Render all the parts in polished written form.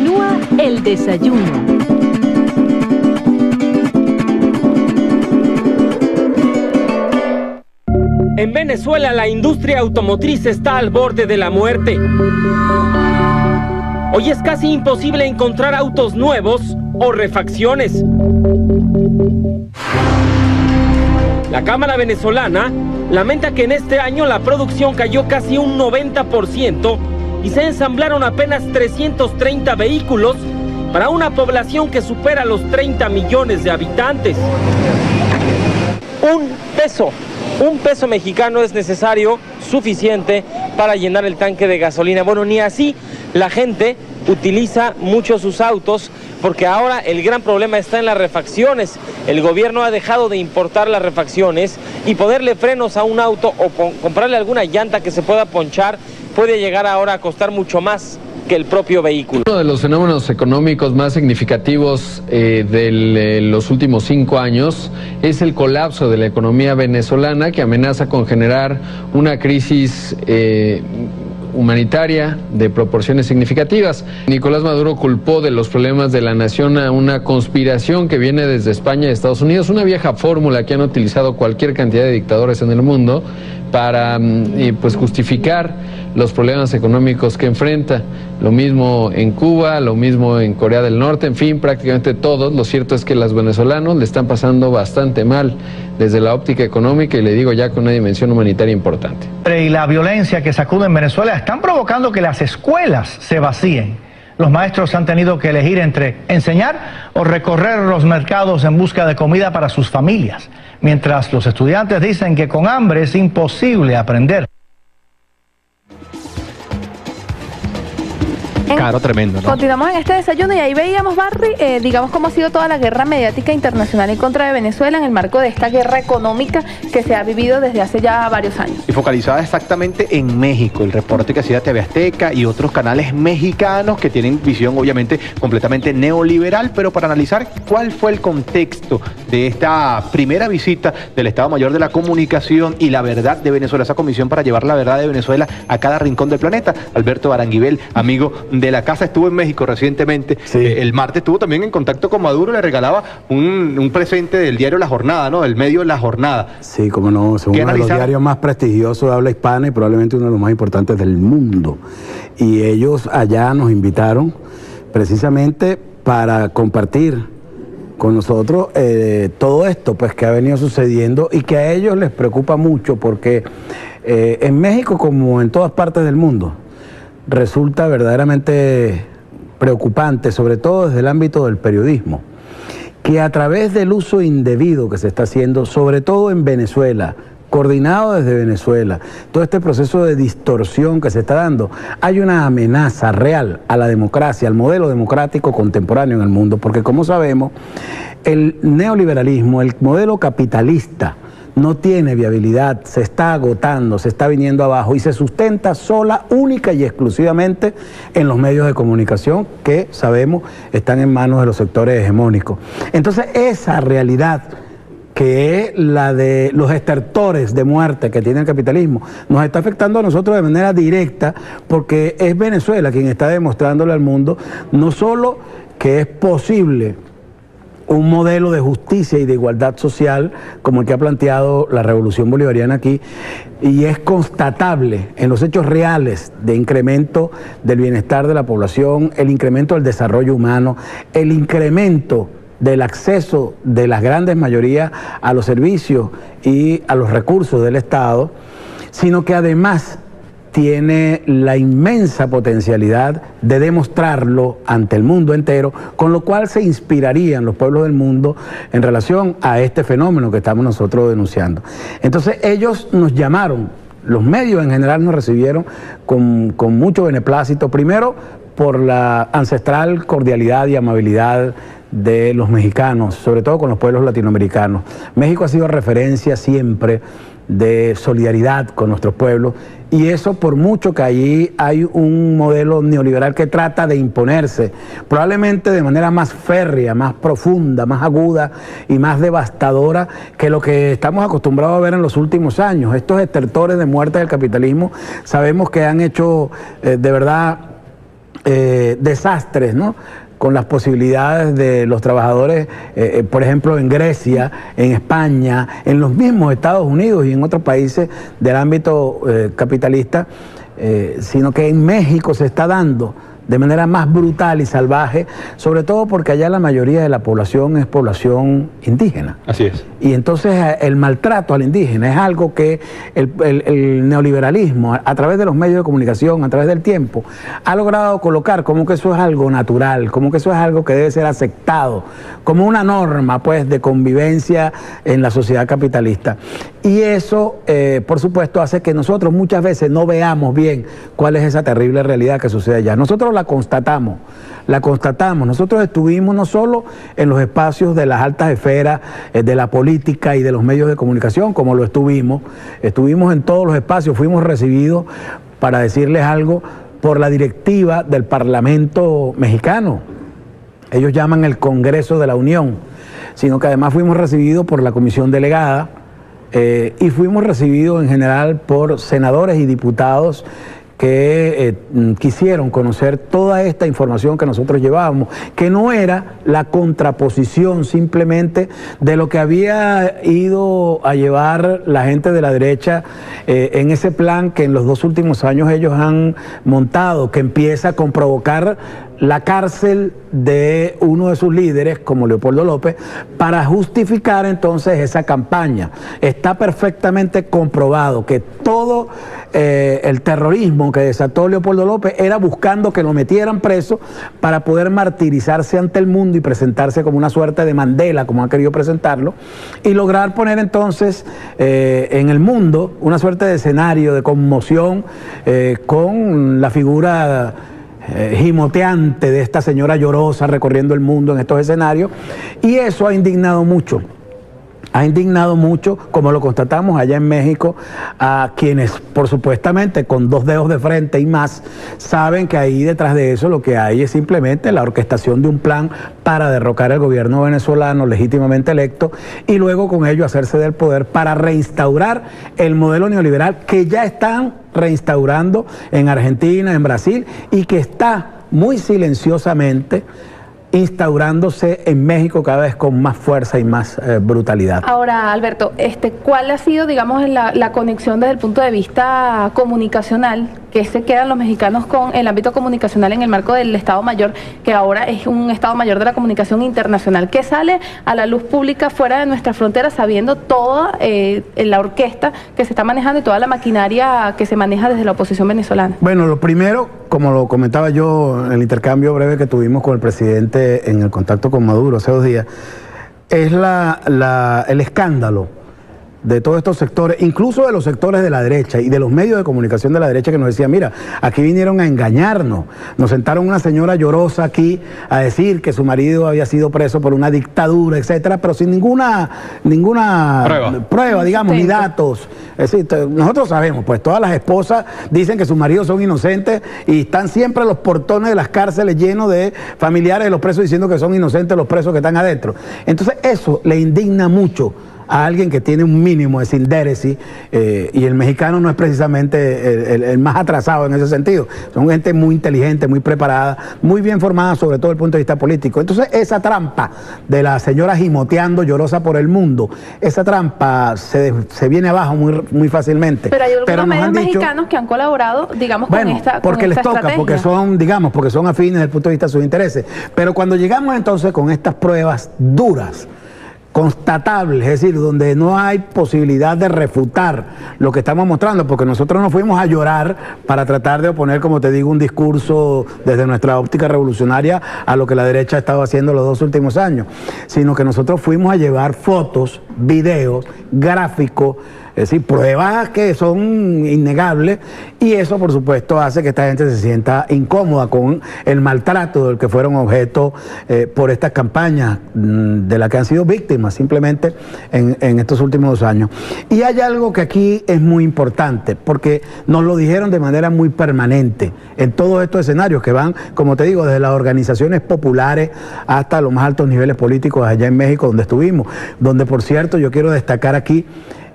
Continúa el desayuno. En Venezuela, la industria automotriz está al borde de la muerte. Hoy es casi imposible encontrar autos nuevos o refacciones. La Cámara venezolana lamenta que en este año la producción cayó casi un 90% y se ensamblaron apenas 330 vehículos para una población que supera los 30 millones de habitantes. Un peso mexicano es necesario, suficiente, para llenar el tanque de gasolina. Bueno, ni así la gente utiliza mucho sus autos, porque ahora el gran problema está en las refacciones. El gobierno ha dejado de importar las refacciones y ponerle frenos a un auto o comprarle alguna llanta que se pueda ponchar puede llegar ahora a costar mucho más que el propio vehículo. Uno de los fenómenos económicos más significativos de los últimos 5 años es el colapso de la economía venezolana, que amenaza con generar una crisis humanitaria de proporciones significativas. Nicolás Maduro culpó de los problemas de la nación a una conspiración que viene desde España y Estados Unidos, una vieja fórmula que han utilizado cualquier cantidad de dictadores en el mundo para pues justificar los problemas económicos que enfrenta. Lo mismo en Cuba, lo mismo en Corea del Norte, en fin, prácticamente todos. Lo cierto es que los venezolanos le están pasando bastante mal desde la óptica económica, y le digo ya con una dimensión humanitaria importante. Y la violencia que sacude en Venezuela están provocando que las escuelas se vacíen. Los maestros han tenido que elegir entre enseñar o recorrer los mercados en busca de comida para sus familias, mientras los estudiantes dicen que con hambre es imposible aprender. Claro, tremendo, ¿no? Continuamos en este desayuno y ahí veíamos, Barry, digamos cómo ha sido toda la guerra mediática internacional en contra de Venezuela en el marco de esta guerra económica que se ha vivido desde hace ya varios años. Y focalizada exactamente en México, el reporte que hacía TV Azteca y otros canales mexicanos que tienen visión obviamente completamente neoliberal, pero para analizar cuál fue el contexto de esta primera visita del Estado Mayor de la Comunicación y la verdad de Venezuela, esa comisión para llevar la verdad de Venezuela a cada rincón del planeta. Alberto Aranguibel, amigo de la casa, estuvo en México recientemente. Sí. El martes estuvo también en contacto con Maduro, le regalaba un presente del diario La Jornada, ¿no? El medio La Jornada. Sí, como no, es uno de los diarios más prestigiosos de habla hispana y probablemente uno de los más importantes del mundo. Y ellos allá nos invitaron precisamente para compartir con nosotros todo esto pues que ha venido sucediendo y que a ellos les preocupa mucho, porque en México, como en todas partes del mundo, resulta verdaderamente preocupante, sobre todo desde el ámbito del periodismo, que a través del uso indebido que se está haciendo, sobre todo en Venezuela, coordinado desde Venezuela, todo este proceso de distorsión que se está dando, hay una amenaza real a la democracia, al modelo democrático contemporáneo en el mundo, porque como sabemos, el neoliberalismo, el modelo capitalista, no tiene viabilidad, se está agotando, se está viniendo abajo y se sustenta sola, única y exclusivamente en los medios de comunicación que sabemos están en manos de los sectores hegemónicos. Entonces esa realidad, que es la de los estertores de muerte que tiene el capitalismo, nos está afectando a nosotros de manera directa, porque es Venezuela quien está demostrándole al mundo no solo que es posible un modelo de justicia y de igualdad social como el que ha planteado la revolución bolivariana aquí, y es constatable en los hechos reales de incremento del bienestar de la población, el incremento del desarrollo humano, el incremento del acceso de las grandes mayorías a los servicios y a los recursos del Estado, sino que además tiene la inmensa potencialidad de demostrarlo ante el mundo entero, con lo cual se inspirarían los pueblos del mundo en relación a este fenómeno que estamos nosotros denunciando. Entonces ellos nos llamaron, los medios en general nos recibieron con mucho beneplácito, primero por la ancestral cordialidad y amabilidad de los mexicanos, sobre todo con los pueblos latinoamericanos. México ha sido referencia siempre de solidaridad con nuestros pueblos, y eso por mucho que allí hay un modelo neoliberal que trata de imponerse, probablemente de manera más férrea, más profunda, más aguda y más devastadora que lo que estamos acostumbrados a ver en los últimos años. Estos estertores de muerte del capitalismo sabemos que han hecho de verdad desastres, ¿no?, con las posibilidades de los trabajadores, por ejemplo, en Grecia, en España, en los mismos Estados Unidos y en otros países del ámbito capitalista, sino que en México se está dando de manera más brutal y salvaje, sobre todo porque allá la mayoría de la población es población indígena. Así es. Y entonces el maltrato al indígena es algo que el neoliberalismo, a través de los medios de comunicación, a través del tiempo, ha logrado colocar como que eso es algo natural, como que eso es algo que debe ser aceptado, como una norma, pues, de convivencia en la sociedad capitalista. Y eso, por supuesto, hace que nosotros muchas veces no veamos bien cuál es esa terrible realidad que sucede allá. Nosotros la constatamos. Nosotros estuvimos no solo en los espacios de las altas esferas, de la política y de los medios de comunicación, como lo estuvimos en todos los espacios, fuimos recibidos, para decirles algo, por la directiva del Parlamento mexicano. Ellos llaman el Congreso de la Unión, sino que además fuimos recibidos por la Comisión Delegada, y fuimos recibidos en general por senadores y diputados que quisieron conocer toda esta información que nosotros llevábamos, que no era la contraposición simplemente de lo que había ido a llevar la gente de la derecha en ese plan que en los 2 últimos años ellos han montado, que empieza con provocar la cárcel de uno de sus líderes, como Leopoldo López, para justificar entonces esa campaña. Está perfectamente comprobado que todo el terrorismo que desató Leopoldo López era buscando que lo metieran preso para poder martirizarse ante el mundo y presentarse como una suerte de Mandela, como ha querido presentarlo, y lograr poner entonces en el mundo una suerte de escenario de conmoción con la figura gimoteante de esta señora llorosa recorriendo el mundo en estos escenarios, y eso ha indignado mucho, como lo constatamos allá en México, a quienes, por supuestamente, con 2 dedos de frente y más, saben que ahí detrás de eso lo que hay es simplemente la orquestación de un plan para derrocar al gobierno venezolano legítimamente electo y luego con ello hacerse del poder para reinstaurar el modelo neoliberal que ya están reinstaurando en Argentina, en Brasil, y que está muy silenciosamente instaurándose en México cada vez con más fuerza y más brutalidad. Ahora, Alberto, ¿cuál ha sido, digamos, la conexión desde el punto de vista comunicacional que se quedan los mexicanos con el ámbito comunicacional en el marco del Estado Mayor, que ahora es un Estado Mayor de la comunicación internacional, que sale a la luz pública fuera de nuestras fronteras, sabiendo toda la orquesta que se está manejando y toda la maquinaria que se maneja desde la oposición venezolana? Bueno, lo primero, como lo comentaba yo en el intercambio breve que tuvimos con el presidente en el contacto con Maduro hace 2 días, es el escándalo de todos estos sectores, incluso de los sectores de la derecha y de los medios de comunicación de la derecha, que nos decían, mira, aquí vinieron a engañarnos, nos sentaron una señora llorosa aquí a decir que su marido había sido preso por una dictadura, etcétera, pero sin ninguna prueba, digamos, ni datos. Es decir, nosotros sabemos, pues todas las esposas dicen que sus maridos son inocentes y están siempre los portones de las cárceles llenos de familiares de los presos diciendo que son inocentes los presos que están adentro. Entonces eso le indigna mucho a alguien que tiene un mínimo de sindéresis, y el mexicano no es precisamente el más atrasado en ese sentido. Son gente muy inteligente, muy preparada, muy bien formada, sobre todo desde el punto de vista político. Entonces esa trampa de la señora gimoteando llorosa por el mundo, esa trampa se viene abajo muy fácilmente. Pero hay algunos medios mexicanos que han colaborado, digamos, con esta porque les toca, estrategia. porque son afines desde el punto de vista de sus intereses. Pero cuando llegamos entonces con estas pruebas duras, constatables, es decir, donde no hay posibilidad de refutar lo que estamos mostrando, porque nosotros no fuimos a llorar para tratar de oponer, como te digo, un discurso desde nuestra óptica revolucionaria a lo que la derecha ha estado haciendo los 2 últimos años, sino que nosotros fuimos a llevar fotos, videos, gráficos, es decir, pruebas que son innegables, y eso por supuesto hace que esta gente se sienta incómoda con el maltrato del que fueron objeto por estas campañas de las que han sido víctimas simplemente en estos últimos 2 años. Y hay algo que aquí es muy importante, porque nos lo dijeron de manera muy permanente en todos estos escenarios que van, como te digo, desde las organizaciones populares hasta los más altos niveles políticos allá en México, donde estuvimos, donde por cierto yo quiero destacar aquí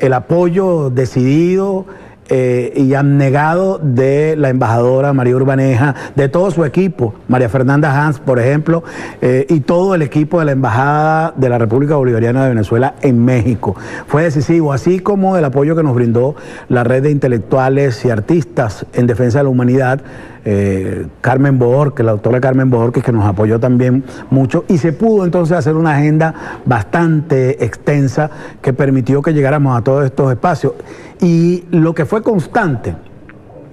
el apoyo decidido y abnegado de la embajadora María Urbaneja, de todo su equipo, María Fernanda Hans, por ejemplo, y todo el equipo de la Embajada de la República Bolivariana de Venezuela en México. Fue decisivo, así como el apoyo que nos brindó la red de intelectuales y artistas en defensa de la humanidad, Carmen Bohórquez, la doctora Carmen Bohórquez, que nos apoyó también mucho, y se pudo entonces hacer una agenda bastante extensa que permitió que llegáramos a todos estos espacios. Y lo que fue constante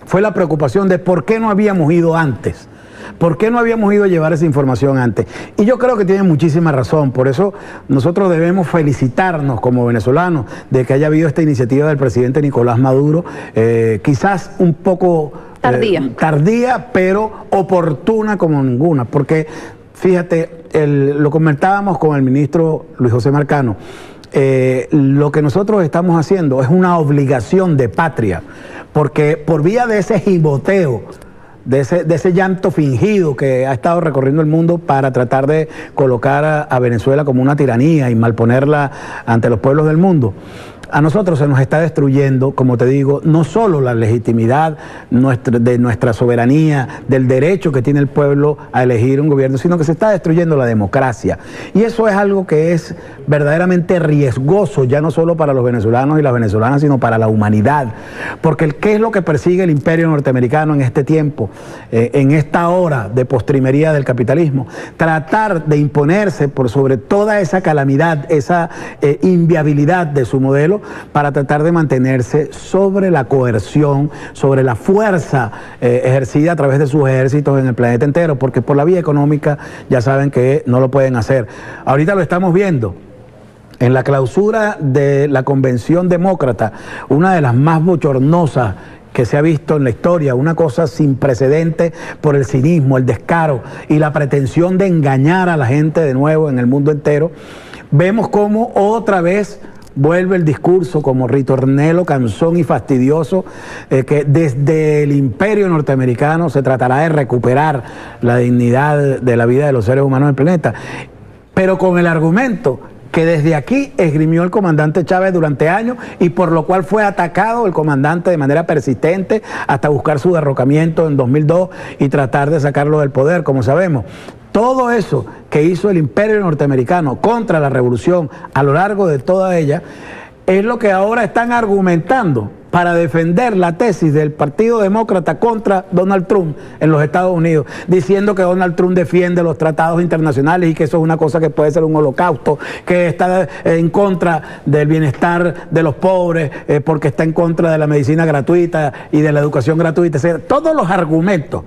fue la preocupación de por qué no habíamos ido antes. ¿Por qué no habíamos ido a llevar esa información antes? Y yo creo que tienen muchísima razón. Por eso nosotros debemos felicitarnos como venezolanos de que haya habido esta iniciativa del presidente Nicolás Maduro, quizás un poco tardía, pero oportuna como ninguna. Porque, fíjate, lo comentábamos con el ministro Luis José Marcano, lo que nosotros estamos haciendo es una obligación de patria, porque por vía de ese giboteo, de ese llanto fingido que ha estado recorriendo el mundo para tratar de colocar a Venezuela como una tiranía y malponerla ante los pueblos del mundo, a nosotros se nos está destruyendo, como te digo, no solo la legitimidad de nuestra soberanía, del derecho que tiene el pueblo a elegir un gobierno, sino que se está destruyendo la democracia. Y eso es algo que es verdaderamente riesgoso, ya no solo para los venezolanos y las venezolanas, sino para la humanidad. Porque ¿qué es lo que persigue el imperio norteamericano en este tiempo, en esta hora de postrimería del capitalismo? Tratar de imponerse por sobre toda esa calamidad, esa inviabilidad de su modelo, para tratar de mantenerse sobre la coerción, sobre la fuerza ejercida a través de sus ejércitos en el planeta entero, porque por la vía económica ya saben que no lo pueden hacer. Ahorita lo estamos viendo. En la clausura de la Convención Demócrata, una de las más bochornosas que se ha visto en la historia, una cosa sin precedentes por el cinismo, el descaro y la pretensión de engañar a la gente de nuevo en el mundo entero, vemos cómo otra vez vuelve el discurso como ritornelo, cansón y fastidioso, que desde el imperio norteamericano se tratará de recuperar la dignidad de la vida de los seres humanos en el planeta, pero con el argumento que desde aquí esgrimió el comandante Chávez durante años y por lo cual fue atacado el comandante de manera persistente hasta buscar su derrocamiento en 2002 y tratar de sacarlo del poder, como sabemos. Todo eso que hizo el imperio norteamericano contra la revolución a lo largo de toda ella es lo que ahora están argumentando para defender la tesis del Partido Demócrata contra Donald Trump en los Estados Unidos, diciendo que Donald Trump defiende los tratados internacionales y que eso es una cosa que puede ser un holocausto, que está en contra del bienestar de los pobres, porque está en contra de la medicina gratuita y de la educación gratuita, etc. Todos los argumentos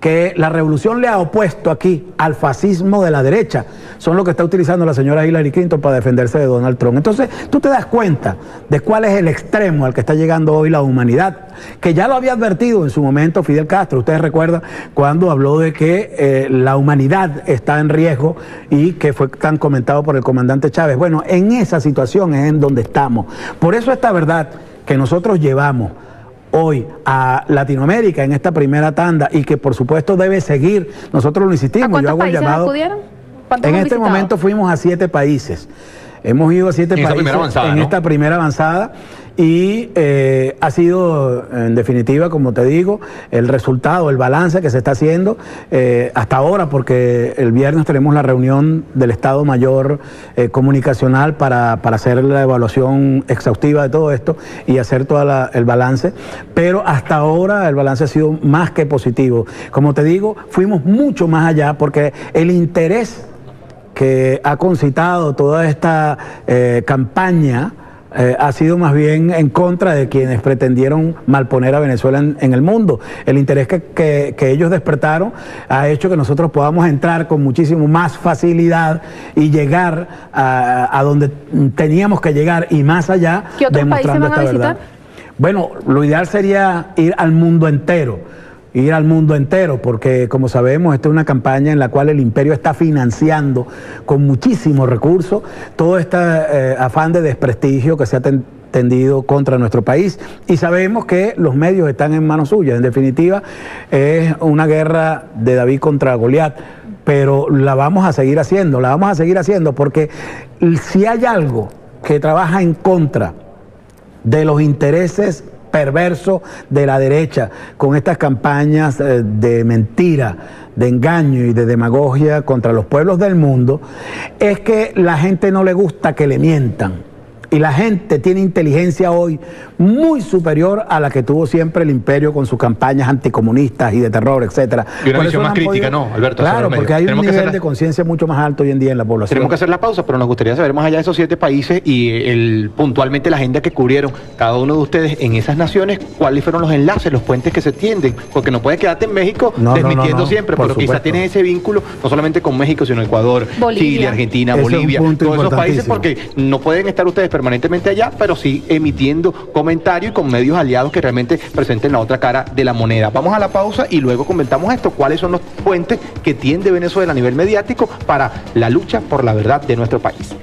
que la revolución le ha opuesto aquí al fascismo de la derecha son lo que está utilizando la señora Hillary Clinton para defenderse de Donald Trump. Entonces, tú te das cuenta de cuál es el extremo al que está llegando hoy la humanidad, que ya lo había advertido en su momento Fidel Castro. Ustedes recuerdan cuando habló de que la humanidad está en riesgo y que fue tan comentado por el comandante Chávez. Bueno, en esa situación es en donde estamos. Por eso esta verdad que nosotros llevamos hoy a Latinoamérica en esta primera tanda y que por supuesto debe seguir, nosotros lo insistimos. ¿A cuántos países acudieron? En este momento fuimos a 7 países. Hemos ido a 7 países en esta primera avanzada y ha sido, en definitiva, como te digo, el resultado, el balance que se está haciendo hasta ahora, porque el viernes tenemos la reunión del Estado Mayor Comunicacional para hacer la evaluación exhaustiva de todo esto y hacer todo el balance, pero hasta ahora el balance ha sido más que positivo. Como te digo, fuimos mucho más allá porque el interés que ha concitado toda esta campaña ha sido más bien en contra de quienes pretendieron malponer a Venezuela en el mundo. El interés que ellos despertaron ha hecho que nosotros podamos entrar con muchísimo más facilidad y llegar a donde teníamos que llegar y más allá. ¿Qué otros países van a visitar? Bueno, lo ideal sería ir al mundo entero, porque como sabemos, esta es una campaña en la cual el imperio está financiando con muchísimos recursos todo este afán de desprestigio que se ha tendido contra nuestro país, y sabemos que los medios están en manos suyas. En definitiva, es una guerra de David contra Goliat, pero la vamos a seguir haciendo, porque si hay algo que trabaja en contra de los intereses perverso de la derecha, con estas campañas de mentira, de engaño y de demagogia contra los pueblos del mundo, es que la gente no le gusta que le mientan. Y la gente tiene inteligencia hoy muy superior a la que tuvo siempre el imperio con sus campañas anticomunistas y de terror, etcétera. Y una visión más crítica, ¿no, Alberto? Claro, porque hay un nivel de conciencia mucho más alto hoy en día en la población. Tenemos que hacer la pausa, pero nos gustaría saber más allá de esos 7 países y puntualmente la agenda que cubrieron cada uno de ustedes en esas naciones, cuáles fueron los enlaces, los puentes que se tienden, porque no puedes quedarte en México desmintiendo siempre, porque quizás tienes ese vínculo no solamente con México, sino Ecuador, Bolivia. Chile, Argentina, Bolivia, todos esos países, porque no pueden estar ustedes permanentemente allá, pero sí emitiendo comentarios y con medios aliados que realmente presenten la otra cara de la moneda. Vamos a la pausa y luego comentamos esto, cuáles son los puentes que tiende Venezuela a nivel mediático para la lucha por la verdad de nuestro país.